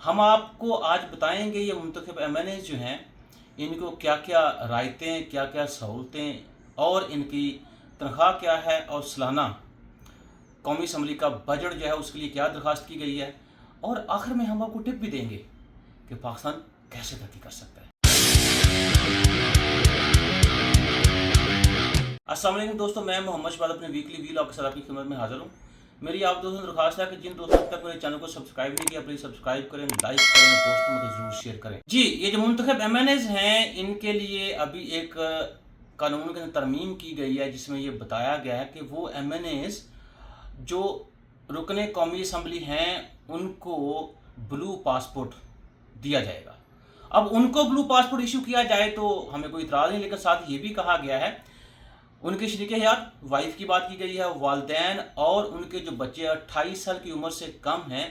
हम आपको आज बताएंगे ये मुंतखब एमएनए जो हैं इनको क्या क्या रायतें, क्या क्या सहूलतें और इनकी तनख्वाह क्या है और सालाना कौमी असम्बली का बजट जो है उसके लिए क्या दरख्वास्त की गई है। और आखिर में हम आपको टिप भी देंगे कि पाकिस्तान कैसे तरक्की कर सकता है। अस्सलाम वालेकुम दोस्तों, मैं मोहम्मद शबाद अपने वीकली वीलॉग के साथ आपकी खिदमत में हाजिर हूँ। मेरी आप दोस्तों से दरख्वास्त है कि जिन दोस्तों ने अब तक मेरे चैनल को सब्सक्राइब नहीं किया प्लीज़ सब्सक्राइब करें, लाइक करें, दोस्तों में ज़रूर शेयर करें। जी, ये जो मुंतखब एमएनएज़ हैं इनके लिए अभी एक कानून के अंदर तरमीम की गई है जिसमें ये बताया गया है कि वो एमएनएज़ जो रुकने कौमी असम्बली हैं उनको ब्लू पासपोर्ट दिया जाएगा। अब उनको ब्लू पासपोर्ट इशू किया जाए तो हमें कोई इतराज़ नहीं, लेकिन साथ ये भी कहा गया है उनके शरीके हयात वाइफ की बात की गई है, वालदैन और उनके जो बच्चे 28 साल की उम्र से कम हैं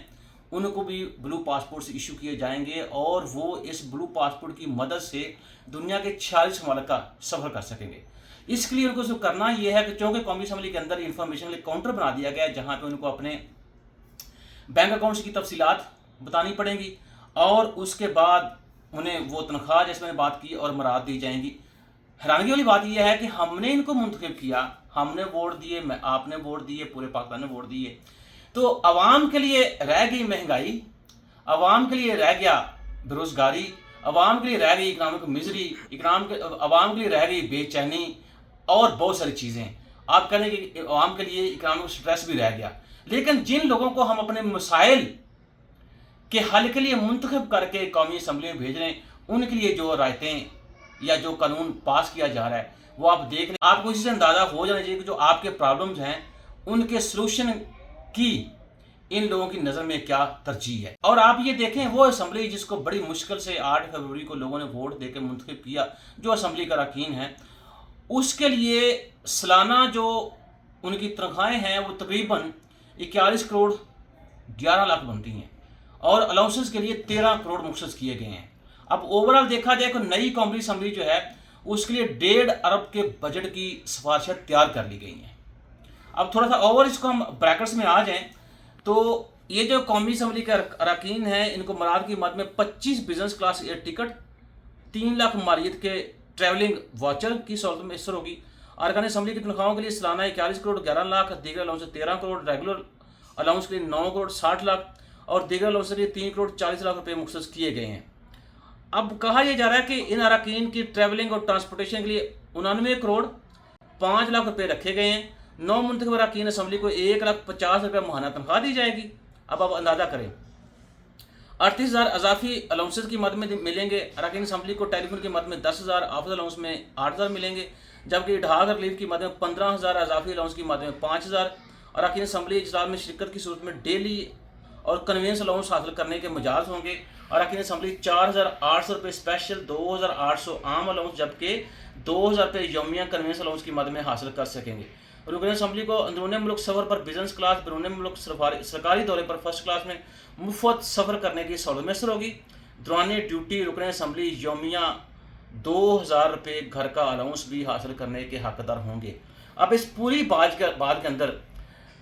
उनको भी ब्लू पासपोर्ट से इशू किए जाएंगे और वो इस ब्लू पासपोर्ट की मदद से दुनिया के 46 मुल्क का सफ़र कर सकेंगे। इसके लिए उनको जो करना ये है कि चूँकि कौमी असम्बली के अंदर इंफॉर्मेशन के लिए काउंटर बना दिया गया है जहाँ पर उनको अपने बैंक अकाउंट्स की तफसीलात बतानी पड़ेंगी और उसके बाद उन्हें वो तनख्वाह जैसे मैंने बात की और मराद दी जाएंगी। हैरानगी वाली बात यह है कि हमने इनको मुंतखब किया, हमने वोट दिए, आपने वोट दिए, पूरे पाकिस्तान ने वोट दिए, तो अवाम के लिए रह गई महंगाई, अवाम के लिए रह गया बेरोजगारी, अवाम के लिए रह गई इकनॉमिक मिजरी, अवाम के लिए रह गई बेचैनी और बहुत सारी चीज़ें। आप कहें कि अवाम के लिए इकनॉमिक स्ट्रेस भी रह गया। लेकिन जिन लोगों को हम अपने मसाइल के हल के लिए मुंतखब करके कौमी असम्बली में भेज रहे हैं उनके लिए जो रायतें या जो कानून पास किया जा रहा है वो आप देख रहे हैं, आपको इसी से अंदाज़ा हो जाना चाहिए कि जो आपके प्रॉब्लम्स हैं उनके सलूशन की इन लोगों की नज़र में क्या तरजीह है। और आप ये देखें वो असम्बली जिसको बड़ी मुश्किल से 8 फरवरी को लोगों ने वोट देकर मुंतखब किया, जो असम्बली का अरकान है, उसके लिए सालाना जो उनकी तनख्वाहें हैं वो तकरीबन 41 करोड़ 11 लाख बनती हैं और अलाउंसेस के लिए 13 करोड़ मुख्तस किए गए हैं। अब ओवरऑल देखा जाए तो नई कौमी असम्बली जो है उसके लिए 1.5 अरब के बजट की सिफारिशें तैयार कर ली गई हैं। अब थोड़ा सा ओवर इसको हम ब्रैकेट्स में आ जाएं तो ये जो कौमी असम्बली के अरकान हैं इनको मराद की मद में 25 business class air ticket, 3 lakh मालियत के ट्रैवलिंग वाचर की सहूलत मैसर होगी। अरकान असम्बली की तनख्वाहों के लिए सालाना 41 करोड़ 11 लाख, दीगर अलाउंस 13 करोड़, रेगुलर अलाउंस के लिए 9 करोड़ 60 लाख और दीगर अलाउंस के लिए 3 करोड़ 40 लाख रुपये मुख्तस किए गए हैं। अब कहा यह जा रहा है कि इन अरकान की ट्रैवलिंग और ट्रांसपोर्टेशन के लिए 89 करोड़ 5 लाख रुपए रखे गए हैं। 9 मुंतखब अरकान असम्बली को 1,50,000 रुपये माहाना तनख्वाह दी जाएगी। अब आप अंदाज़ा करें 38,000 अजाफी अलाउंसेस की मद में मिलेंगे। अरकान असम्बली को टेलीफोन की मद में 10,000, आफिस अलाउंस में 8,000 मिलेंगे, जबकि ढाक और रिलीफ की मद में 15,000, अजाफी अलाउंस की मद में 5,000। अरकान असम्बली इजलास में शिरकत की सूरत में डेली और कन्वेंस अलाउंस हासिल करने के मजाज होंगे। अरकान असम्बली 4,800 रुपये स्पेशल, 2,800 आम अलाउंस, जबकि 2,000 रुपये यौमिया कन्वेंस अलाउंस की मद में हासिल कर सकेंगे। रुकन असम्बली को अंदरून मुल्क सफ़र पर बिजनेस क्लास, बैरून मुल्क सरकारी दौरे पर फर्स्ट क्लास में मुफ्त सफ़र करने की सहूलत मैसर होगी। दौरान ड्यूटी रुकन असम्बली यौमिया 2,000 रुपये घर का अलाउंस भी हासिल करने के हकदार होंगे। अब इस पूरी बात के अंदर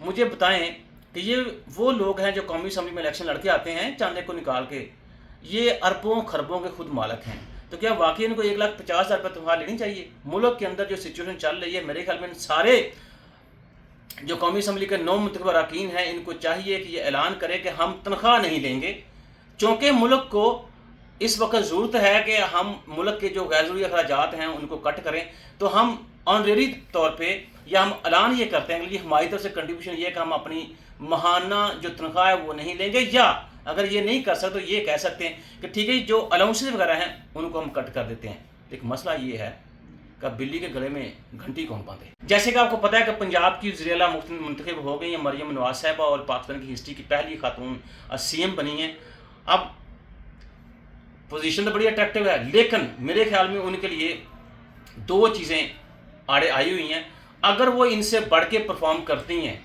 मुझे बताएं कि ये वो लोग हैं जो कौमी असम्बली में इलेक्शन लड़के आते हैं चांदे को निकाल के, ये अरबों खरबों के खुद मालक हैं, तो क्या वाकई इनको 1,50,000 रुपये तनख्वाह लेनी चाहिए? मुल्क के अंदर जो सिचुएशन चल रही है मेरे ख्याल में सारे जो कौमी असम्बली के 9 मुंतखब अरकान हैं इनको चाहिए कि ये ऐलान करें कि हम तनख्वाह नहीं लेंगे, चूँकि मुल्क को इस वक्त ज़रूरत है कि हम मुल्क के जो गैर ज़रूरी अखराजात हैं उनको कट करें। तो हम ऑनरेरी तौर पर या हम ऐलान ये करते हैं कि हमारी तरफ से कंट्रीब्यूशन ये है कि हम अपनी महाना जो तनख्वाह है वो नहीं लेंगे, या अगर ये नहीं कर सकते तो ये कह सकते हैं कि ठीक है जो अलाउंसेस वगैरह हैं उनको हम कट कर देते हैं। एक मसला ये है कि बिल्ली के गले में घंटी कौन बांधे। जैसे कि आपको पता है कि पंजाब की वज़ीर-ए-आला मुंतखब हो गई हैं मरियम नवाज साहिबा और पाकिस्तान की हिस्ट्री की पहली खातून CM बनी हैं। अब पोजीशन तो बड़ी अट्रैक्टिव है, लेकिन मेरे ख्याल में उनके लिए 2 चीज़ें आड़े आई हुई हैं। अगर वो इनसे बढ़ के परफॉर्म करती हैं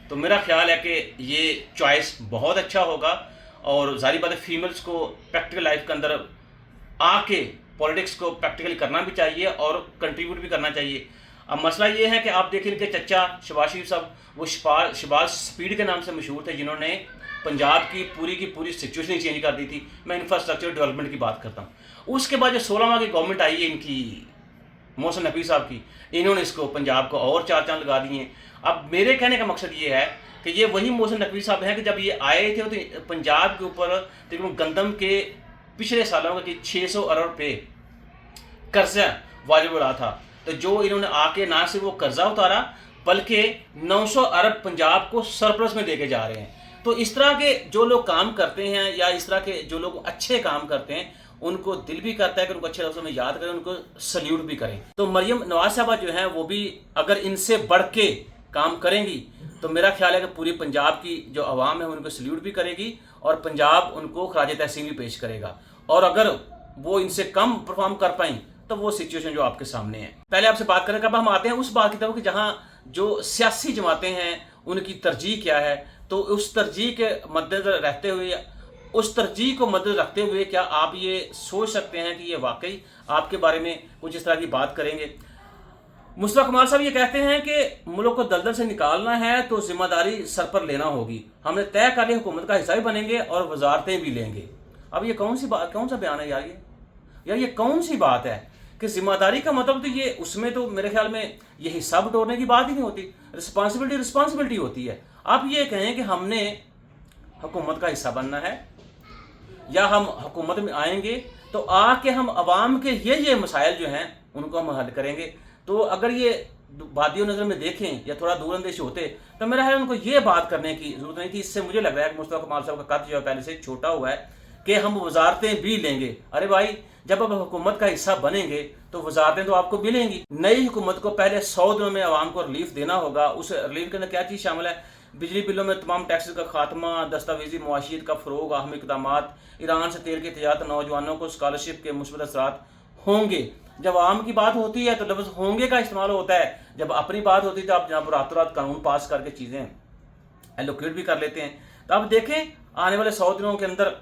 तो मेरा ख्याल है कि ये चॉइस बहुत अच्छा होगा और ज़ाहिर बात है फीमेल्स को प्रैक्टिकल लाइफ के अंदर आके पॉलिटिक्स को प्रैक्टिकली करना भी चाहिए और कंट्रीब्यूट भी करना चाहिए। अब मसला ये है कि आप देखें इनके चचा शहबाज शरीफ साहब, वो शहबाज स्पीड के नाम से मशहूर थे, जिन्होंने पंजाब की पूरी सिचुएशन ही चेंज कर दी थी। मैं इंफ्रास्ट्रक्चर डेवलपमेंट की बात करता हूँ। उसके बाद जो 16वां की गवर्नमेंट आई है इनकी, मोहसिन नकवी साहब की, इन्होंने इसको पंजाब को और 4 चांद लगा दिए हैं। अब मेरे कहने का मकसद ये है कि ये वही मोहसिन नकवी साहब हैं कि जब ये आए थे तो पंजाब के ऊपर तकरीबन गंदम के पिछले सालों का कि 600 अरब रुपये कर्जा वाजिब रहा था। तो जो इन्होंने आके ना सिर्फ वो कर्जा उतारा बल्कि 900 अरब पंजाब को सरप्लस में देके जा रहे हैं। तो इस तरह के जो लोग काम करते हैं या इस तरह के जो लोग अच्छे काम करते हैं उनको दिल भी करता है कि उनको अच्छे लफ्ज़ों में याद करें, उनको सल्यूट भी करें। तो मरियम नवाज साहबा जो हैं वो भी अगर इनसे बढ़ के काम करेंगी तो मेरा ख्याल है कि पूरी पंजाब की जो आवाम है उनको सल्यूट भी करेगी और पंजाब उनको खराज तहसीन भी पेश करेगा। और अगर वो इनसे कम परफॉर्म कर पाई तो वो सिचुएशन जो आपके सामने है। पहले आपसे बात करें, अब हम आते हैं उस बात की तरफ कि जहाँ जो सियासी जमातें हैं उनकी तरजीह क्या है। तो उस तरजीह के मद्देनजर रहते हुए, उस तरजीह को मद्देनजर रखते हुए क्या आप ये सोच सकते हैं कि ये वाकई आपके बारे में कुछ इस तरह की बात करेंगे? मुस्तफा कमाल साहब ये कहते हैं कि मुल्क को दलदल से निकालना है तो जिम्मेदारी सर पर लेना होगी, हमने तय कर लिया हुकूमत का हिस्सा भी बनेंगे और वजारतें भी लेंगे। अब ये कौन सा बयान है यार ये कौन सी बात है कि जिम्मेदारी का मतलब? तो ये उसमें तो मेरे ख्याल में ये हिस्सा बटोरने की बात ही नहीं होती, रिस्पॉन्सिबिलिटी होती है। आप ये कहें कि हमने हुकूमत का हिस्सा बनना है या हम हुकूमत में आएंगे तो आके हम आवाम के ये मसाइल जो हैं उनको हम हल करेंगे। तो अगर ये बादियों नज़र में देखें या थोड़ा दूर अंदेश होते तो मेरा है उनको ये बात करने की ज़रूरत नहीं थी। इससे मुझे लग रहा है कि मुस्तफा कमाल साहब का कद जो है पहले से छोटा हुआ है कि हम वजारतें भी लेंगे। अरे भाई, जब आप हुकूमत का हिस्सा बनेंगे तो वजारतें तो आपको मिलेंगी। नई हुकूमत को पहले 100 दिनों में आवाम को रिलीफ देना होगा। उस रिलीफ के अंदर क्या चीज़ शामिल है? बिजली बिलों में तमाम टैक्सेस का खात्मा, दस्तावेजी मुआशियत का फ़रोग, अहम इक़दामात, ईरान से तेल की तजारत, नौजवानों को स्कॉलरशिप के मुस्बत असरात होंगे। जब आवाम की बात होती है तो लफ्ज़ होंगे का इस्तेमाल होता है, जब अपनी बात होती है तो आप जनाब रातों रात कानून पास करके चीज़ें एलोकेट भी कर लेते हैं। तो अब देखें आने वाले 100 दिनों के अंदर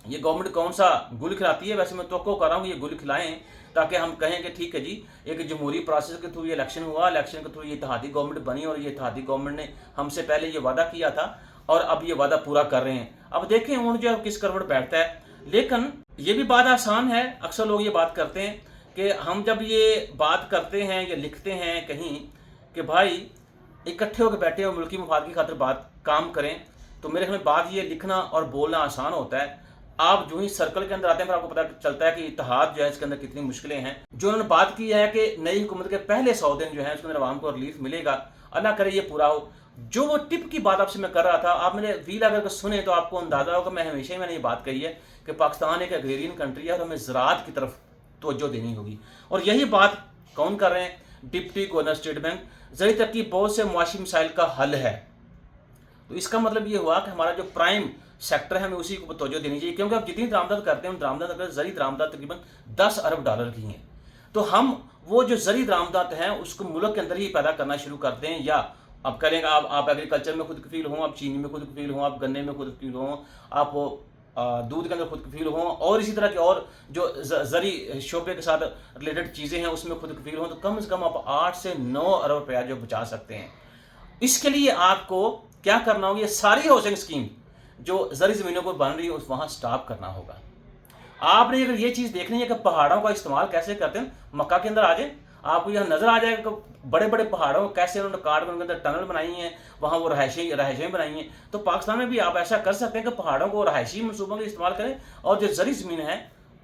ये गवर्नमेंट कौन सा गुल खिलाती है। वैसे मैं तो कर रहा हूँ ये गुल खिलाएं ताकि हम कहें कि ठीक है जी, एक जमहूरी प्रोसेस के थ्रू ये इलेक्शन हुआ, इलेक्शन के थ्रू ये इत्तेहादी गवर्नमेंट बनी और ये इत्तेहादी गवर्नमेंट ने हमसे पहले ये वादा किया था और अब ये वादा पूरा कर रहे हैं। अब देखें उन जो किस करवट बैठता है। लेकिन ये भी बात आसान है, अक्सर लोग ये बात करते हैं कि हम जब ये बात करते हैं या लिखते हैं कहीं कि भाई इकट्ठे होकर बैठे और मुल्की मफाद की खातिर बात काम करें, तो मेरे ख्याल में बात ये लिखना और बोलना आसान होता है। आप जो ही सर्कल के अंदर आते हैं फिर आपको पता चलता है कि इत्तेहाद जो है इसके अंदर कितनी मुश्किलें हैं। जो उन्होंने बात की है कि नई हुकूमत के पहले 100 दिन जो है उसके अंदर आवाम को रिलीफ मिलेगा, अल्लाह करे ये पूरा हो। जो वो टिप की बात आपसे मैं कर रहा था, आप मेरे वील अगर सुने तो आपको अंदाजा होगा मैं हमेशा ही मैंने ये बात कही है कि पाकिस्तान एक एग्रेरियन कंट्री है और हमें ज़राअत की तरफ तवज्जो देनी होगी। और यही बात कौन कर रहे हैं? Deputy governor state bank. ज़रूरी तरक्की बहुत से मुआशी मसाइल का हल है। तो इसका मतलब ये हुआ कि हमारा जो प्राइम सेक्टर है हमें उसी को तवज्जो देनी चाहिए, क्योंकि आप जितनी दरामदद करते हैं दरामदद अगर ज़री दरामदद तकरीबन 10 अरब डॉलर की हैं, तो हम वो जो ज़री दरामदद हैं उसको मुल्क के अंदर ही पैदा करना शुरू कर दें। या आप करेंगे आप एग्रीकल्चर में खुद कफील हों, आप चीनी में खुद कफील हों, आप गन्ने में खुद कफील हों, आप दूध के अंदर खुद कफील हों और इसी तरह के और जो ज़री शोबे के साथ रिलेटेड चीज़ें हैं उसमें खुद कफील हों, तो कम से कम आप 8 से 9 अरब रुपया जो बचा सकते हैं। इसके लिए आपको क्या करना होगा? ये सारी हाउसिंग स्कीम जो ज़री ज़मीनों पर बन रही है वहाँ स्टॉप करना होगा। आपने अगर ये चीज़ देखनी है कि पहाड़ों का इस्तेमाल कैसे करते हैं, मक्का के अंदर आ जाए, आपको यह नज़र आ जाएगा कि बड़े बड़े पहाड़ों कैसे उन्होंने काट कर उनके अंदर टनल बनाई हैं, वहाँ वो रहायशें बनाई हैं। तो पाकिस्तान में भी आप ऐसा कर सकते हैं कि पहाड़ों को रहायशी मनसूबों के इस्तेमाल करें और जो ज़री ज़मीन है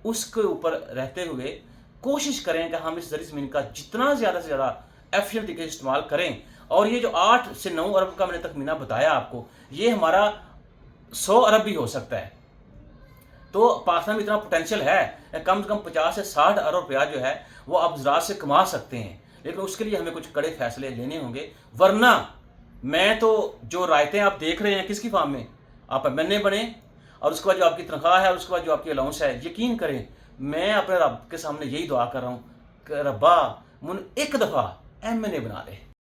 उसके ऊपर रहते हुए कोशिश करें कि हम इस ज़री ज़मीन का जितना ज़्यादा से ज़्यादा एफिशिएंट तरीके से इस्तेमाल करें। और ये जो 8 से 9 अरब का मैंने तखमीना बताया आपको, ये हमारा 100 अरब भी हो सकता है। तो पाकिस्तान में इतना पोटेंशियल है, कम से कम 50 से 60 अरब रुपया जो है वो आप ज़राअत से कमा सकते हैं। लेकिन उसके लिए हमें कुछ कड़े फैसले लेने होंगे, वरना मैं तो जो रायतें आप देख रहे हैं किसकी फार्म में, आप एमएनए बने और उसके बाद जो आपकी तनख्वाह है, उसके बाद जो आपकी अलाउंस है, यकीन करें मैं अपने रब के सामने यही दुआ कर रहा हूँ कि रब्बा मुझे एक दफ़ा एमएनए बना दे।